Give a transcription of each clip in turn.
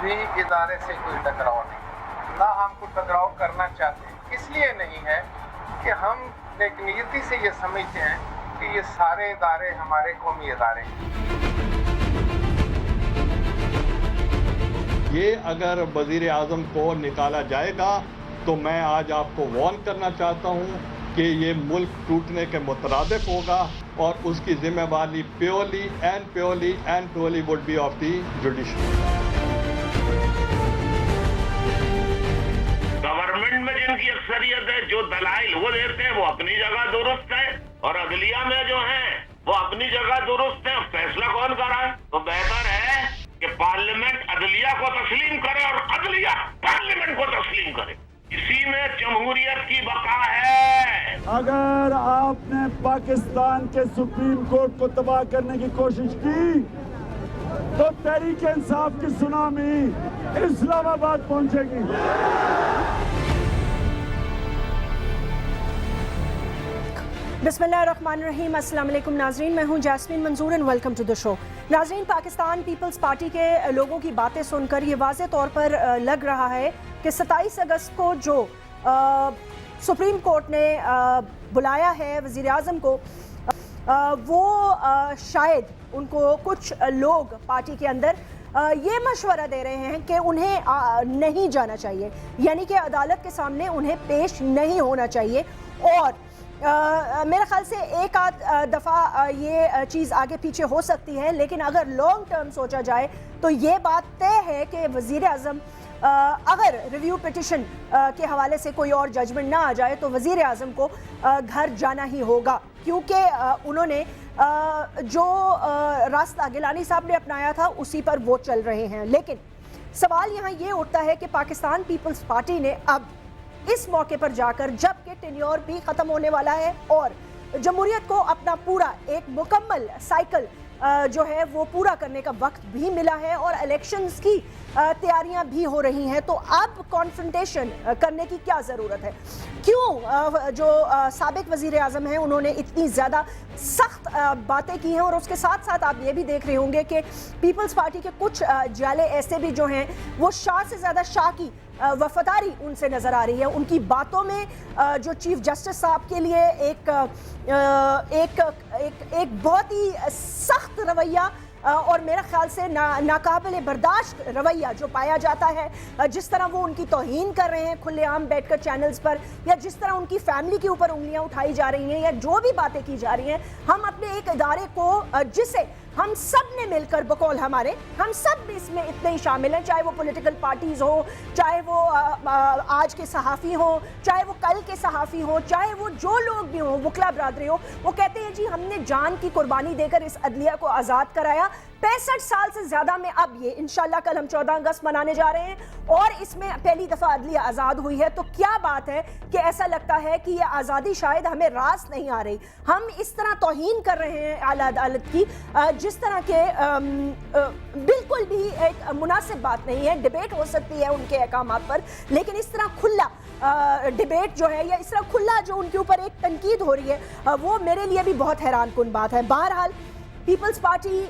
بھی ادارے سے کوئی ٹکراؤ نہیں، نہ ہم کو ٹکراؤ کرنا چاہتے ہیں، اس لیے نہیں ہے کہ ہم ایک نیتی سے یہ سمجھتے ہیں کہ یہ سارے ادارے ہمارے قومی ادارے ہیں۔ یہ اگر وزیر اعظم کو نکالا جائے گا تو میں آج آپ کو وارن کرنا چاہتا ہوں کہ یہ ملک ٹوٹنے کے مترادف ہوگا اور اس کی ذمہ داری purely would be of the judiciary. Government میں جن کی اکثریت ہے، جو دلائل وہ دیتے ہیں وہ اپنی جگہ درست ہے، اور عدلیہ میں جو ہیں وہ اپنی جگہ درست ہے، فیصلہ کون کر رہا ہے؟ تو بہتر ہے کہ پارلیمنٹ عدلیہ کو تسلیم کرے اور عدلیہ پارلیمنٹ کو تسلیم کرے، اسی میں جمہوریت کی بقا ہے۔ اگر آپ نے پاکستان کے سپریم کورٹ کو تباہ کرنے کی کوشش کی تو تحریک انصاف کی سونامی اسلام آباد پہنچے گی۔ بسم اللہ الرحمن الرحیم، السلام علیکم ناظرین، میں ہوں Jasmeen Manzoor and welcome to the show. ناظرین، پاکستان پیپلز پارٹی کے لوگوں کی باتیں سن کر یہ واضح طور پر لگ رہا ہے کہ 27 اگست کو جو سپریم کورٹ نے بلایا ہے وزیر اعظم کو، وہ شاید ان کو کچھ لوگ پارٹی کے اندر یہ مشورہ دے رہے ہیں کہ انہیں نہیں جانا چاہیے، یعنی کہ عدالت کے سامنے انہیں پیش نہیں ہونا چاہیے، اور میرے خیال سے ایک آدھ دفعہ یہ چیز آگے پیچھے ہو سکتی ہے، لیکن اگر لانگ ٹرم سوچا جائے تو یہ بات طے ہے کہ وزیر اعظم اگر ریویو پٹیشن کے حوالے سے کوئی اور ججمنٹ نہ آ جائے تو وزیر اعظم کو گھر جانا ہی ہوگا، کیونکہ انہوں نے جو راستہ گیلانی صاحب نے اپنایا تھا اسی پر وہ چل رہے ہیں۔ لیکن سوال یہاں یہ اٹھتا ہے کہ پاکستان پیپلز پارٹی نے اب اس موقع پر جا کر، جب کہ ٹینیور بھی ختم ہونے والا ہے اور جمہوریت کو اپنا پورا ایک مکمل سائیکل جو ہے وہ پورا کرنے کا وقت بھی ملا ہے اور الیکشنز کی تیاریاں بھی ہو رہی ہیں، تو اب کانفرنٹیشن کرنے کی کیا ضرورت ہے؟ کیوں جو سابق وزیر اعظم ہیں انہوں نے اتنی زیادہ سخت باتیں کی ہیں، اور اس کے ساتھ ساتھ آپ یہ بھی دیکھ رہے ہوں گے کہ پیپلز پارٹی کے کچھ جالے ایسے بھی جو ہیں وہ شاہ سے زیادہ شاہ کی وفاداری ان سے نظر آ رہی ہے۔ ان کی باتوں میں جو چیف جسٹس صاحب کے لیے ایک بہت ہی سخت رویہ اور میرے خیال سے ناقابل برداشت رویہ جو پایا جاتا ہے، جس طرح وہ ان کی توہین کر رہے ہیں کھلے عام بیٹھ کر چینلز پر، یا جس طرح ان کی فیملی کے اوپر انگلیاں اٹھائی جا رہی ہیں، یا جو بھی باتیں کی جا رہی ہیں، ہم اپنے ایک ادارے کو جسے ہم سب نے مل کر بقول ہمارے، ہم سب بھی اس میں اتنے ہی شامل ہیں، چاہے وہ پولیٹیکل پارٹیز ہوں، چاہے وہ آج کے صحافی ہوں، چاہے وہ کل کے صحافی ہوں، چاہے وہ جو لوگ بھی ہوں، وکلا برادری ہو، وہ کہتے ہیں جی ہم نے جان کی قربانی دے کر اس عدلیہ کو آزاد کرایا 65 سال سے زیادہ میں۔ اب یہ انشاءاللہ کل ہم 14 اگست منانے جا رہے ہیں اور اس میں پہلی دفعہ عدلیہ آزاد ہوئی ہے، تو کیا بات ہے کہ ایسا لگتا ہے کہ یہ آزادی شاید ہمیں راست نہیں آ رہی، ہم اس طرح توہین کر رہے ہیں اعلیٰ عدالت کی، جس طرح کے بالکل بھی ایک مناسب بات نہیں ہے۔ ڈیبیٹ ہو سکتی ہے ان کے احکامات پر، لیکن اس طرح کھلا ڈیبیٹ جو ہے یا اس طرح کھلا جو ان کے اوپر ایک تنقید ہو رہی ہے، وہ میرے لیے بھی بہت حیران کن بات ہے۔ بہرحال پیپلز پارٹی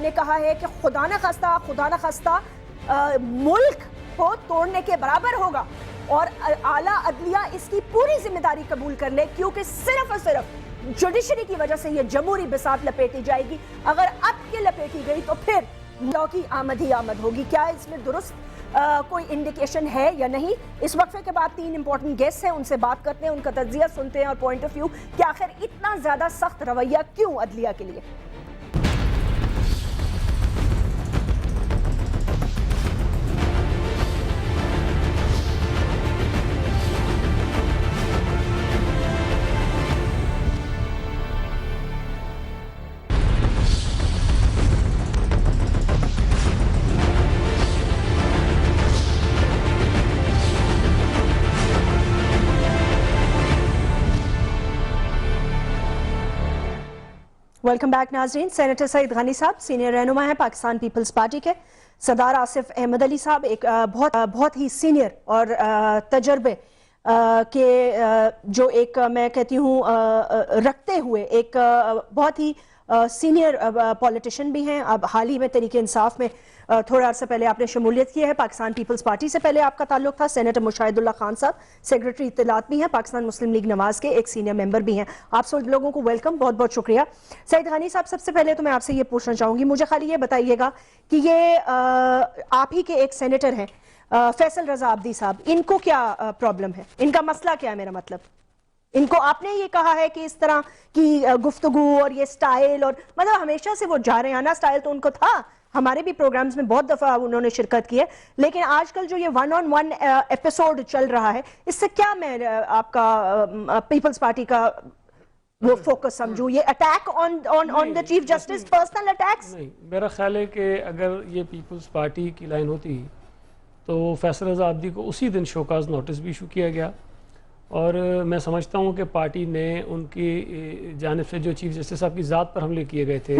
نے کہا ہے کہ خدا نہ خواستہ ملک کو توڑنے کے برابر ہوگا اور اعلیٰ عدلیہ اس کی پوری ذمہ داری قبول کر لے، کیونکہ صرف اور صرف جوڈیشری کی وجہ سے یہ جمہوری بساط لپیٹی جائے گی۔ اگر اب کے لپیٹی گئی تو پھر لا کی آمد ہی آمد ہوگی۔ کیا اس میں درست کوئی انڈیکیشن ہے یا نہیں؟ اس وقفے کے بعد 3 امپورٹنٹ گیسٹ ہیں، ان سے بات کرتے ہیں، ان کا تجزیہ سنتے ہیں اور پوائنٹ آف ویو کہ آخر اتنا زیادہ سخت رویہ کیوں عدلیہ کے لیے۔ ویلکم بیک ناظرین۔ سینیٹر سعید غنی صاحب سینئر رہنما ہیں پاکستان پیپلز پارٹی کے، سردار آصف احمد علی صاحب ایک بہت ہی سینئر اور تجربے کے جو ایک میں کہتی ہوں رکھتے ہوئے ایک بہت ہی سینئر پولیٹیشین بھی ہیں. اب حال ہی میں تحریک انصاف میں تھوڑا عرصہ پہلے آپ نے شمولیت کی ہے. پاکستان پیپلز پارٹی سے پہلے آپ کا تعلق تھا. سینیٹر مشاہد اللہ خان صاحب سیکریٹری اطلاعات بھی ہیں. پاکستان مسلم لیگ نواز کے ایک سینئر ممبر بھی ہیں. آپ سب لوگوں کو ویلکم, بہت بہت شکریہ. سعید غانی صاحب, سب سے پہلے تو میں آپ سے یہ پوچھنا چاہوں گی, مجھے خالی یہ بتائیے گا کہ یہ آپ ہی کے ایک سینیٹر ہیں فیصل رضا عابدی صاحب, ان کو کیا پرابلم ہے, ان کا مسئلہ کیا ہے؟ میرا مطلب ان کو آپ نے یہ کہا ہے کہ اس طرح کی گفتگو اور یہ سٹائل, اور مطلب ہمیشہ سے وہ جارحانہ سٹائل تو ان کو تھا, ہمارے بھی پروگرامز میں بہت دفعہ انہوں نے شرکت کی ہے, لیکن آج کل جو یہ 1-on-1 ایپیسوڈ چل رہا ہے, اس سے کیا میں آپ کا پیپلز پارٹی کا وہ فوکس سمجھوں, یہ attack on the chief justice, personal attacks? نہیں, میرا خیال ہے کہ اگر یہ پیپلز پارٹی کی لائن ہوتی تو فیصل رضا عابدی کو اسی دن شوکاز نوٹس بھی ایشو کیا گیا, اور میں سمجھتا ہوں کہ پارٹی نے ان کی جانب سے جو چیف جسٹس صاحب کی ذات پر حملے کیے گئے تھے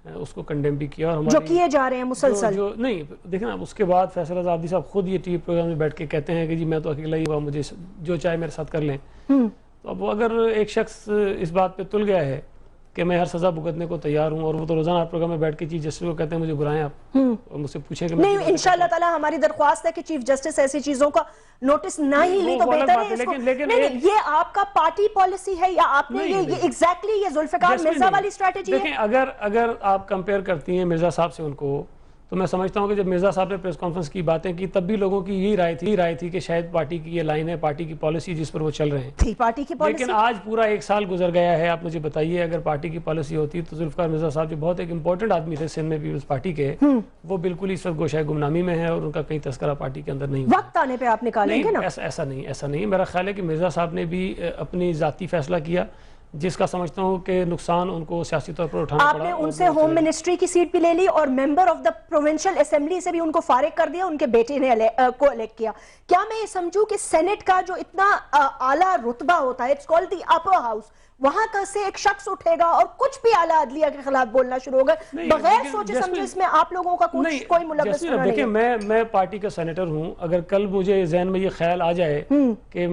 اس کو کنڈیم بھی کیا, اور جو کیے جا رہے ہیں مسلسل. جو نہیں دیکھیں نا, اس کے بعد فیصل رضا عابدی صاحب خود یہ ٹی وی پروگرام میں بیٹھ کے کہتے ہیں کہ جی میں تو اکیلا ہی ہوا, مجھے جو چاہے میرے ساتھ کر لیں. تو اب اگر ایک شخص اس بات پہ تل گیا ہے کہ میں ہر سزا بھگتنے کو تیار ہوں, اور وہ تو روزانہ پروگرام میں بیٹھ کے چیف جسٹس کو کہتے ہیں مجھے بلائیں آپ اور مجھ سے پوچھیں کہ نہیں, انشاءاللہ تعالی ہماری درخواست ہے کہ چیف جسٹس ایسی چیزوں کا نوٹس نہ ہی لیں تو بہتر ہے. لیکن یہ آپ کا پارٹی پالیسی ہے یا آپ نے یہ ایگزیکٹلی یہ ذوالفقار مرزا والی اسٹریٹجی ہے؟ دیکھیں, اگر آپ کمپیئر کرتی ہیں مرزا صاحب سے ان کو, تو میں سمجھتا ہوں کہ جب مرزا صاحب نے پریس کانفرنس کی باتیں کی تب بھی لوگوں کی یہی رائے تھی کہ شاید پارٹی کی یہ لائن ہے, پارٹی کی پالیسی جس پر وہ چل رہے ہیں تھی پارٹی کی پالیسی. لیکن آج پورا 1 سال گزر گیا ہے, آپ مجھے بتائیے اگر پارٹی کی پالیسی ہوتی تو ذوالفقار مرزا صاحب جو بہت ایک امپورٹنٹ آدمی تھے سندھ میں پیپلز پارٹی کے, وہ بالکل اس وقت گوشۂ گمنامی میں ہے اور ان کا کہیں تذکرہ پارٹی کے اندر نہیں. وقت آنے پہ آپ نکالیں گے نا؟ ایسا نہیں. میرا خیال ہے کہ مرزا صاحب نے بھی اپنی ذاتی فیصلہ کیا جس کا سمجھتا ہوں کہ نقصان ان کو سیاسی طور پر اٹھانا پڑا. آپ نے ان سے ہوم منسٹری کی سیٹ بھی لے لی اور member of the provincial assembly سے بھی ان کو فارغ کر دیا, ان کے بیٹے نے کو الیکٹ کیا. کیا میں یہ سمجھوں کہ سینٹ کا جو اتنا اعلیٰ رتبہ ہوتا ہے, it's called the upper house, وہاں کا سے ایک شخص اٹھے گا اور کچھ بھی اعلیٰ عدلیہ کے خلاف بولنا شروع ہوگا بغیر سوچے سمجھے, اس میں آپ لوگوں کا کوئی ملوث نہیں ہے؟ دیکھیں, میں پارٹی کا سینیٹر ہوں, اگر کل مجھے ذہن میں یہ خیال آ جائے کہ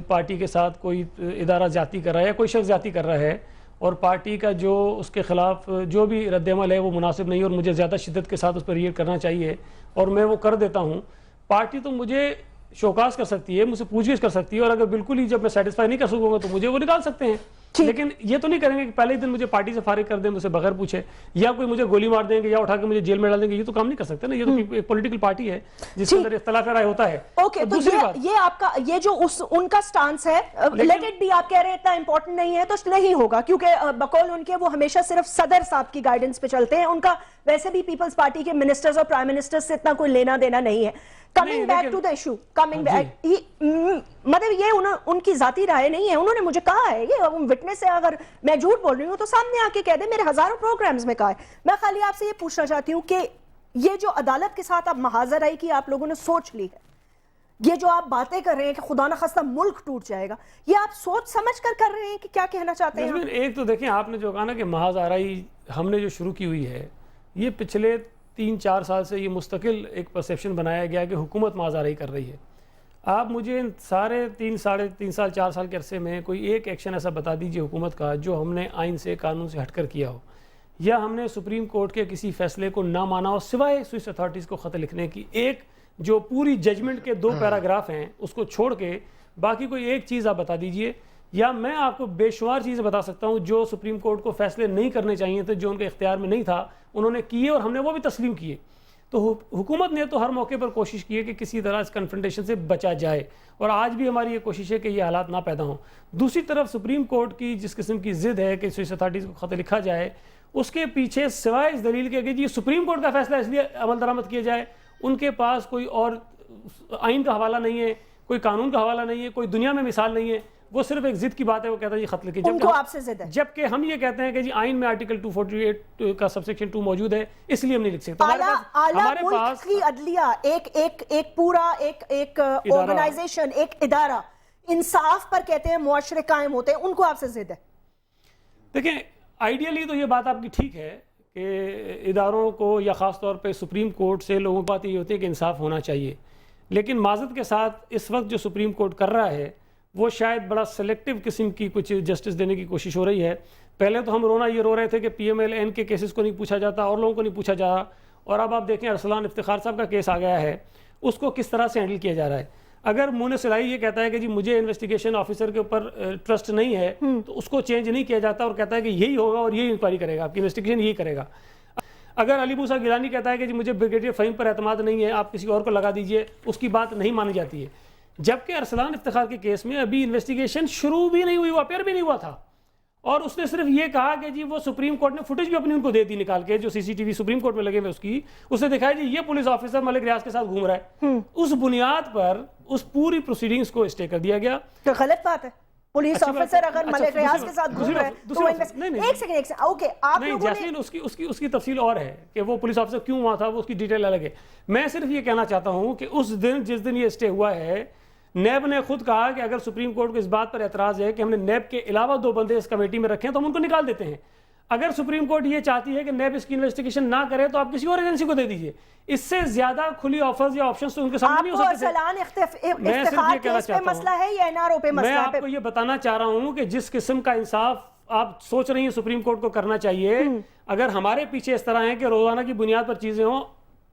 پارٹی کے ساتھ کوئی ادارہ زیادتی کر رہا ہے یا کوئی شخص زیادتی کر رہا ہے اور پارٹی کا جو اس کے خلاف جو بھی رد عمل ہے وہ مناسب نہیں اور مجھے زیادہ شدت کے ساتھ اس پر ریئیکٹ کرنا چاہیے اور میں وہ کر دیتا ہوں, پارٹی تو مجھے شوکاز کر سکتی ہے, مجھ سے پوچھ گچھ کر سکتی ہے, اور اگر بالکل ہی جب میں سیٹسفائی نہیں کر سکوں گا تو مجھے وہ نکال سکتے ہیں. لیکن یہ تو نہیں کریں گے کہ پہلے ہی دن مجھے پارٹی سے فارغ کر دیں مجھ سے بغیر پوچھے, یا کوئی مجھے گولی مار دیں گے یا اٹھا کے مجھے جیل میں ڈال دیں گے. یہ تو کام نہیں کر سکتے نا, یہ تو ایک پولیٹیکل پارٹی ہے جس کے اندر اختلاف رائے ہوتا ہے. اوکے, تو یہ آپ کا یہ جو ان کا سٹانس ہے, لیٹ اٹ بی, آپ کہہ رہے ہیں اتنا امپورٹنٹ نہیں ہے تو نہیں ہوگا, کیونکہ بقول ان کے وہ ہمیشہ صرف صدر صاحب کی گائیڈنس پہ چلتے ہیں, ان کا ویسے بھی پیپلز پارٹی کے منسٹرز اور پرائم منسٹرز سے اتنا کوئی لینا دینا نہیں ہے. Coming back to the issue, coming back, مطلب یہ ان کی ذاتی رائے نہیں ہے, انہوں نے مجھے کہا ہے, یہ وٹنس ہے, اگر میں جھوٹ بول رہی ہوں تو سامنے آ کے کہہ دیں, میرے ہزاروں پروگرامز میں کہا ہے. میں خالی آپ سے یہ پوچھنا چاہتی ہوں کہ یہ جو عدالت کے ساتھ اب محاذ رائی کی آپ لوگوں نے سوچ لی ہے, یہ جو آپ باتیں کر رہے ہیں کہ خدا نخواستہ ملک ٹوٹ جائے گا, یہ آپ سوچ سمجھ کر رہے ہیں کہ کیا کہنا چاہتے ہیں؟ ایک تو دیکھیں, آپ نے جو کہا نا کہ محاذ آرائی ہم نے جو شروع کی ہوئی ہے, یہ پچھلے 3-4 سال سے یہ مستقل ایک پرسیپشن بنایا گیا کہ حکومت محاذ آرائی کر رہی ہے. آپ مجھے سارے 3 سال 4 سال کے عرصے میں کوئی ایک ایکشن ایسا بتا دیجئے حکومت کا جو ہم نے آئین سے قانون سے ہٹ کر کیا ہو, یا ہم نے سپریم کورٹ کے کسی فیصلے کو نہ مانا ہو سوائے سوئس اتھارٹیز کو خط لکھنے کی. ایک جو پوری ججمنٹ کے 2 پیراگراف ہیں اس کو چھوڑ کے باقی کوئی ایک چیز آپ بتا دیجئے, یا میں آپ کو بے شمار چیزیں بتا سکتا ہوں جو سپریم کورٹ کو فیصلے نہیں کرنے چاہیے تھے, جو ان کے اختیار میں نہیں تھا, انہوں نے کیے اور ہم نے وہ بھی تسلیم کیے. تو حکومت نے تو ہر موقع پر کوشش کی ہے کہ کسی طرح اس کنفرنٹیشن سے بچا جائے, اور آج بھی ہماری یہ کوشش ہے کہ یہ حالات نہ پیدا ہوں. دوسری طرف سپریم کورٹ کی جس قسم کی ضد ہے کہ سوئس اتھارٹیز کو خط لکھا جائے, اس کے پیچھے سوائے اس دلیل کے کہ یہ سپریم کورٹ کا فیصلہ اس لیے عمل درآمد کیا جائے, ان کے پاس کوئی اور آئین کا حوالہ نہیں ہے, کوئی قانون کا حوالہ نہیں ہے, کوئی دنیا میں مثال نہیں ہے. وہ صرف ایک ضد کی بات ہے, وہ کہتا ہے یہ خط لکھیں, جبکہ ہم یہ کہتے ہیں کہ جی آئین میں آرٹیکل 248 کا سبسیکشن 2 موجود ہے, اس لیے ہم نہیں لکھ سکتے. ہمارے پاس کی عدلیہ ایک پورا ایک آرگنائزیشن, ایک ادارہ انصاف پر کہتے ہیں معاشرے قائم ہوتے ہیں, ان کو آپ سے ضد ہے. دیکھیں, آئیڈیلی تو یہ بات آپ کی ٹھیک ہے کہ اداروں کو یا خاص طور پہ سپریم کورٹ سے لوگوں کی بات یہ ہوتی ہے کہ انصاف ہونا چاہیے, لیکن معذرت کے ساتھ اس وقت جو سپریم کورٹ کر رہا ہے وہ شاید بڑا سلیکٹیو قسم کی کچھ جسٹس دینے کی کوشش ہو رہی ہے. پہلے تو ہم یہ رو رہے تھے کہ پی ایم ایل این کے کیسز کو نہیں پوچھا جاتا اور لوگوں کو نہیں پوچھا جا رہا, اور اب آپ دیکھیں ارسلان افتخار صاحب کا کیس آ گیا ہے, اس کو کس طرح سے ہینڈل کیا جا رہا ہے. اگر مونس سلائی یہ کہتا ہے کہ جی مجھے انویسٹیگیشن آفیسر کے اوپر ٹرسٹ نہیں ہے, تو اس کو چینج نہیں کیا جاتا اور کہتا ہے کہ یہی ہوگا اور یہی انکوائری کرے گا, آپ کی انویسٹیگیشن یہی کرے گا. اگر علی موسیٰ گیلانی کہتا ہے کہ جی مجھے بریگیڈیئر فہیم پر اعتماد نہیں ہے, آپ کسی اور کو لگا دیجئے, اس کی بات نہیں مانی جاتی ہے. جبکہ ارسلان افتخار کے کیس میں ابھی انویسٹیگیشن شروع بھی نہیں ہوئی, وہ اپیئر بھی نہیں ہوا تھا, اور اس نے صرف یہ کہا کہ جی وہ سپریم کورٹ نے فوٹیج بھی اپنی ان کو دے دی نکال کے, جو C C T V Supreme Court میں لگے ہوئے اس نے دکھایا جی یہ پولیس آفیسر ملک ریاض کے ساتھ گھوم رہا ہے. اس بنیاد پر اس پوری پروسیڈنگز کو اسٹے کر دیا گیا. تو غلط بات ہے. پولیس آفیسر اگر ملک ریاض کے ساتھ گھوم رہا ہے تو ایک سیکنڈ اوکے آپ نہیں جیسمین, اس کی تفصیل اور ہے کہ وہ پولیس آفیسر کیوں وہاں تھا, وہ اس کی ڈیٹیل الگ ہے. میں صرف یہ کہنا چاہتا ہوں کہ اس دن جس دن یہ اسٹے ہوا ہے, نیب نے خود کہا کہ اگر سپریم کورٹ کو اس بات پر اعتراض ہے کہ ہم نے نیب کے علاوہ 2 بندے اس کمیٹی میں رکھے ہیں تو ہم ان کو نکال دیتے ہیں. اگر سپریم کورٹ یہ چاہتی ہے کہ نیب اس کی انویسٹیگیشن نہ کرے تو آپ کسی اور ایجنسی کو دے دیجئے. اس سے زیادہ کھلی آفرز یا آپشنز تو ان کے سامنے نہیں ہو سکتے. میں صرف یہ کہنا چاہتا ہوں, مسئلہ ہے یا این آر او پہ مسئلہ ہے. میں آپ کو یہ بتانا چاہ رہا ہوں کہ جس قسم کا انصاف آپ سوچ رہی ہیں سپریم کورٹ کو کرنا چاہیے, اگر ہمارے پیچھے اس طرح ہیں کہ روزانہ کی بنیاد پر چیزیں ہوں,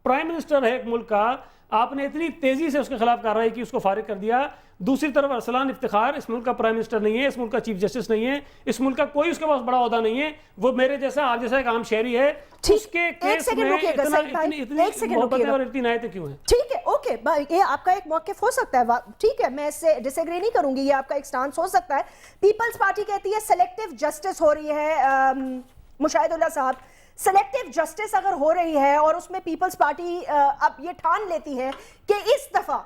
پرائم منسٹر ہے ایک ملک کا, آپ نے اتنی تیزی سے اس کے خلاف کارروائی کی, اس کو فارغ کر دیا. دوسری طرف ارسلان افتخار اس ملک کا پرائم منسٹر نہیں ہے, اس ملک کا چیف جسٹس نہیں ہے, اس ملک کا کوئی اس کے پاس بڑا عہدہ نہیں ہے, وہ میرے جیسا آپ جیسا ایک عام شہری ہے. اس کے کیس میں اتنی محبتیں اور اتنی عنایتیں کیوں ہیں؟ ٹھیک ہے, اوکے, یہ آپ کا ایک موقف ہو سکتا ہے, ٹھیک ہے, میں اس سے ڈس ایگری نہیں کروں گی, یہ آپ کا ایک سٹانس ہو سکتا ہے. پیپلز پارٹی کہتی ہے سلیکٹیو جسٹس ہو رہی ہے. مشاہد اللہ صاحب, سلیکٹیو جسٹس اگر ہو رہی ہے اور اس میں پیپلز پارٹی اب یہ ٹھان لیتی ہے کہ اس دفعہ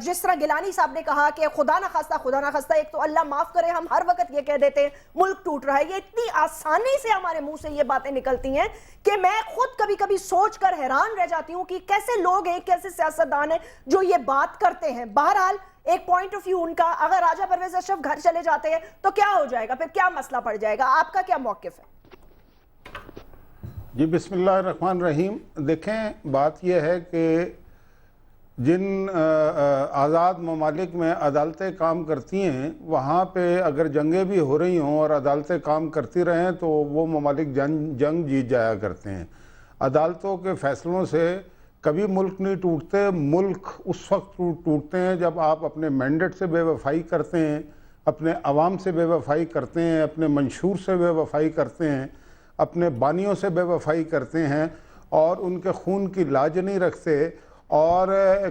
جس طرح گیلانی صاحب نے کہا کہ خدا نہ خواستہ, ایک تو اللہ معاف کرے ہم ہر وقت یہ کہہ دیتے ہیں ملک ٹوٹ رہا ہے, یہ اتنی آسانی سے ہمارے منہ سے یہ باتیں نکلتی ہیں کہ میں خود کبھی کبھی سوچ کر حیران رہ جاتی ہوں کہ کیسے لوگ ہیں, کیسے سیاستدان ہیں جو یہ بات کرتے ہیں. بہرحال ایک پوائنٹ آف ویو ان کا, اگر راجہ پرویز اشرف گھر چلے جاتے ہیں تو کیا ہو جائے گا, پھر کیا مسئلہ پڑ جائے گا, آپ کا کیا موقف ہے؟ جی بسم اللہ الرحمن الرحیم. دیکھیں بات یہ ہے کہ جن آزاد ممالک میں عدالتیں کام کرتی ہیں وہاں پہ اگر جنگیں بھی ہو رہی ہوں اور عدالتیں کام کرتی رہیں تو وہ ممالک جنگ جیت جایا کرتے ہیں. عدالتوں کے فیصلوں سے کبھی ملک نہیں ٹوٹتے. ملک اس وقت ٹوٹتے ہیں جب آپ اپنے مینڈیٹ سے بے وفائی کرتے ہیں, اپنے عوام سے بے وفائی کرتے ہیں, اپنے منشور سے بے وفائی کرتے ہیں, اپنے بانیوں سے بے وفائی کرتے ہیں اور ان کے خون کی لاج نہیں رکھتے اور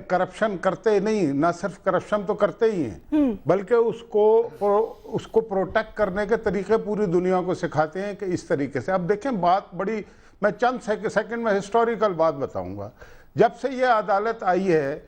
کرپشن کرتے نہیں. نہ صرف کرپشن تو کرتے ہی ہیں بلکہ اس کو پروٹیکٹ کرنے کے طریقے پوری دنیا کو سکھاتے ہیں کہ اس طریقے سے. اب دیکھیں بات بڑی, میں چند سیکنڈ میں ہسٹوریکل بات بتاؤں گا. جب سے یہ عدالت آئی ہے